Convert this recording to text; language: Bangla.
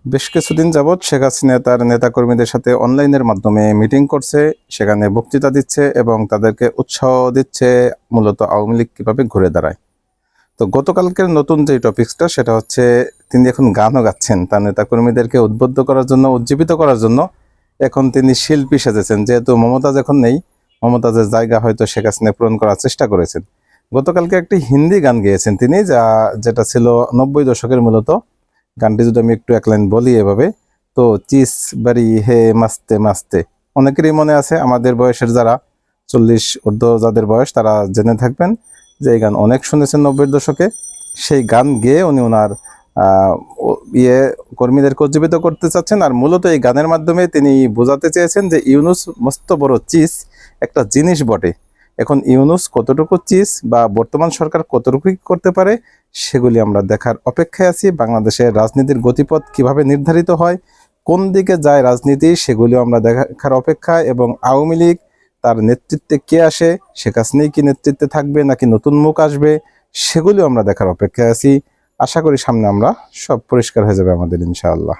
বেশ কিছুদিন যাবৎ শেখ হাসিনা তার নেতাকর্মীদের সাথে অনলাইনের মাধ্যমে মিটিং করছে, সেখানে বক্তৃতা দিচ্ছে এবং তাদেরকে উৎসাহ দিচ্ছে মূলত আওয়ামী লীগ কীভাবে ঘুরে দাঁড়ায়। তো গতকালকের নতুন যে টপিকসটা সেটা হচ্ছে তিনি এখন গানও গাচ্ছেন তার নেতাকর্মীদেরকে উদ্বুদ্ধ করার জন্য, উজ্জীবিত করার জন্য। এখন তিনি শিল্পী সেজেছেন, যেহেতু মমতাজ এখন নেই, মমতাজের জায়গা হয়তো শেখ হাসিনা পূরণ করার চেষ্টা করেছেন। গতকালকে একটি হিন্দি গান গেয়েছেন তিনি, যেটা ছিল 90 দশকের মূলত। গানটি যদি আমি একটু এক লাইন বলি এভাবে, তো চিস বাড়ি হে মাস্তে মাস্তে, অনেকেরই মনে আছে, আমাদের বয়সের যারা 40 ঊর্ধ্ব যাদের বয়স তারা জেনে থাকবেন যে এই গান অনেক শুনেছেন 90 দশকে। সেই গান গেয়ে উনি ওনার কর্মীদেরকে উজ্জীবিত করতে চাচ্ছেন। আর মূলত এই গানের মাধ্যমে তিনি বোঝাতে চেয়েছেন যে ইউনুস মস্ত বড় চিজ একটা জিনিস বটে। এখন ইউনুস কতটুকু চিজ বা বর্তমান সরকার কতটুকু করতে পারে সেগুলি আমরা দেখার অপেক্ষায় আছি। বাংলাদেশের রাজনীতির গতিপথ কিভাবে নির্ধারিত হয়, কোন দিকে যায় রাজনীতি, সেগুলিও আমরা দেখার অপেক্ষায়। এবং আওয়ামী লীগ তার নেতৃত্বে কে আসে, শেখ হাসিনাই কি নেতৃত্বে থাকবে নাকি নতুন মুখ আসবে, সেগুলিও আমরা দেখার অপেক্ষায় আছি। আশা করি সামনে আমরা সব পরিষ্কার হয়ে যাবে আমাদের, ইনশাআল্লাহ।